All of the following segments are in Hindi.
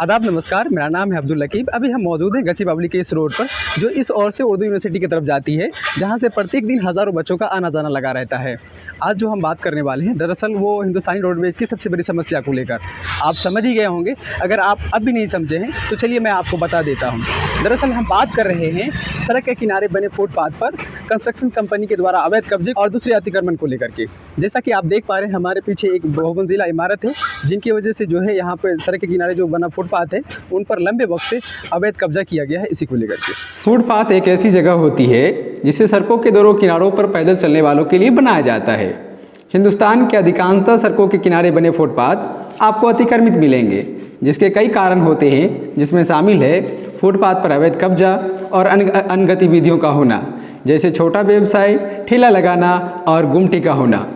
आदाब नमस्कार, मेरा नाम है अब्दुल लकीब। अभी हम मौजूद हैं गच्चीबावली के इस रोड पर, जो इस ओर से उर्दू यूनिवर्सिटी की तरफ जाती है, जहां से प्रत्येक दिन हज़ारों बच्चों का आना-जाना लगा रहता है। आज जो हम बात करने वाले हैं, दरअसल वो हिंदुस्तानी रोडवेज़ की सबसे बड़ी समस्या को लेकर। आप समझ ही गए होंगे, अगर आप अब भी नहीं समझे हैं, तो चलिए मैं आपको बता देता हूँ। दरअसल हम बात कर रहे हैं सड़क के किनारे बने फुटपाथ पर कंस्ट्रक्शन कंपनी के द्वारा अवैध कब्जे और दूसरे अतिक्रमण को लेकर के। जैसा कि आप देख पा रहे हैं, हमारे पीछे एक बहुमंजिला इमारत है, जिनकी वजह से जो है यहाँ पे सड़क के किनारे जो बना फुटपाथ है, उन पर लंबे वक्त से अवैध कब्जा किया गया है, इसी को लेकर के। फुटपाथ एक ऐसी जगह होती है जिसे सड़कों के दोनों किनारों पर पैदल चलने वालों के लिए बनाया जाता है। हिंदुस्तान के अधिकांशतः सड़कों के किनारे बने फुटपाथ आपको अतिक्रमित मिलेंगे, जिसके कई कारण होते हैं, जिसमें शामिल है फुटपाथ पर अवैध कब्जा और अन्य गतिविधियों का होना, जैसे छोटा व्यवसाय, ठेला लगाना और गुमटी का होना।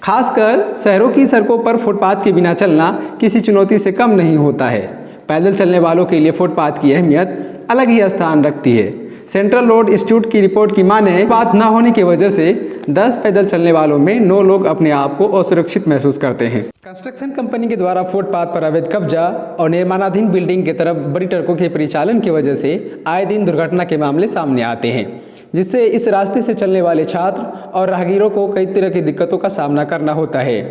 खासकर शहरों की सड़कों पर फुटपाथ के बिना चलना किसी चुनौती से कम नहीं होता है। पैदल चलने वालों के लिए फुटपाथ की अहमियत अलग ही स्थान रखती है। सेंट्रल रोड इंस्टीट्यूट की रिपोर्ट की माने, फुटपाथ न होने की वजह से 10 पैदल चलने वालों में 9 लोग अपने आप को असुरक्षित महसूस करते हैं। कंस्ट्रक्शन कंपनी के द्वारा फुटपाथ पर अवैध कब्जा और निर्माणाधीन बिल्डिंग की तरफ बड़ी ट्रकों के परिचालन की वजह से आए दिन दुर्घटना के मामले सामने आते हैं, जिससे इस रास्ते से चलने वाले छात्र और राहगीरों को कई तरह की दिक्कतों का सामना करना होता है।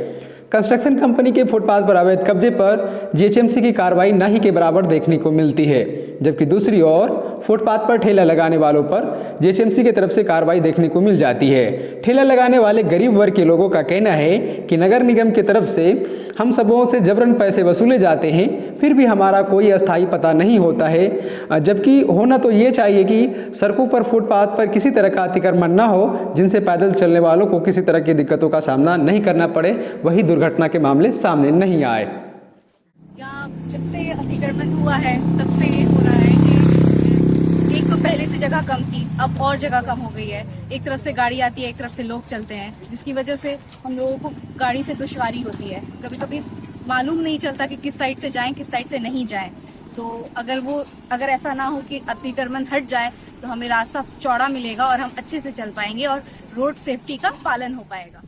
कंस्ट्रक्शन कंपनी के फुटपाथ पर अवैध कब्जे पर जीएचएमसी की कार्रवाई न ही के बराबर देखने को मिलती है, जबकि दूसरी ओर फुटपाथ पर ठेला लगाने वालों पर जीएचएमसी की तरफ से कार्रवाई देखने को मिल जाती है। ठेला लगाने वाले गरीब वर्ग के लोगों का कहना है कि नगर निगम की तरफ से हम सबों से जबरन पैसे वसूले जाते हैं, फिर भी हमारा कोई अस्थायी पता नहीं होता है। जबकि होना तो ये चाहिए कि सड़कों पर फुटपाथ पर किसी तरह का अतिक्रमण न हो, जिनसे पैदल चलने वालों को किसी तरह की दिक्कतों का सामना नहीं करना पड़े, वही दुर्घटना के मामले सामने नहीं आए। यहाँ जब से अतिक्रमण हुआ है तब से ये हो रहा है कि एक तो पहले से जगह कम थी, अब और जगह कम हो गई है। एक तरफ से गाड़ी आती है, एक तरफ से लोग चलते हैं, जिसकी वजह से हम लोगों को गाड़ी से दुश्वारी होती है। कभी कभी मालूम नहीं चलता कि किस साइड से जाएं, किस साइड से नहीं जाएं। तो अगर ऐसा ना हो कि अतिक्रमण हट जाए, तो हमें रास्ता चौड़ा मिलेगा और हम अच्छे से चल पाएंगे और रोड सेफ्टी का पालन हो पाएगा।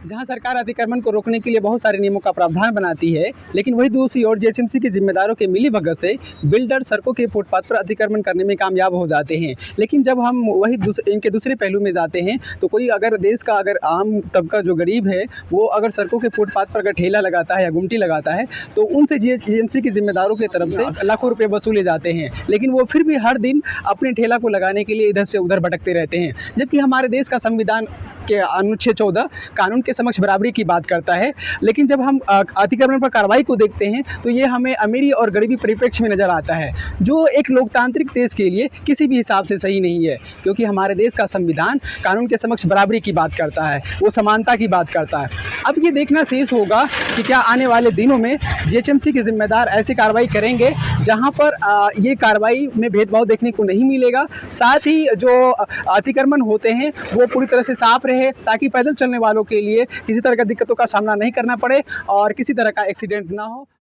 जहां सरकार अतिक्रमण को रोकने के लिए बहुत सारे नियमों का प्रावधान बनाती है, लेकिन वही दूसरी ओर जीएचएमसी के जिम्मेदारों के मिलीभगत से बिल्डर सड़कों के फुटपाथ पर अतिक्रमण करने में कामयाब हो जाते हैं। लेकिन जब हम वही इनके दूसरे पहलू में जाते हैं, तो कोई अगर देश का अगर आम तबका जो गरीब है, वो अगर सड़कों के फुटपाथ पर अगर ठेला लगाता है या गुमटी लगाता है, तो उनसे जीएचएमसी के जिम्मेदारों की तरफ से लाखों रुपये वसूले जाते हैं। लेकिन वो फिर भी हर दिन अपने ठेला को लगाने के लिए इधर से उधर भटकते रहते हैं, जबकि हमारे देश का संविधान के अनुच्छेद 14 कानून के समक्ष बराबरी की बात करता है। लेकिन जब हम अतिक्रमण पर कार्रवाई को देखते हैं, तो ये हमें अमीरी और गरीबी परिप्रेक्ष्य में नज़र आता है, जो एक लोकतांत्रिक देश के लिए किसी भी हिसाब से सही नहीं है। क्योंकि हमारे देश का संविधान कानून के समक्ष बराबरी की बात करता है, वो समानता की बात करता है। अब ये देखना शेष होगा कि क्या आने वाले दिनों में जीएचएमसी के जिम्मेदार ऐसी कार्रवाई करेंगे जहाँ पर ये कार्रवाई में भेदभाव देखने को नहीं मिलेगा। साथ ही जो अतिक्रमण होते हैं वो पूरी तरह से साफ रहे, ताकि पैदल चलने वालों के लिए किसी तरह का दिक्कतों का सामना नहीं करना पड़े और किसी तरह का एक्सीडेंट ना हो।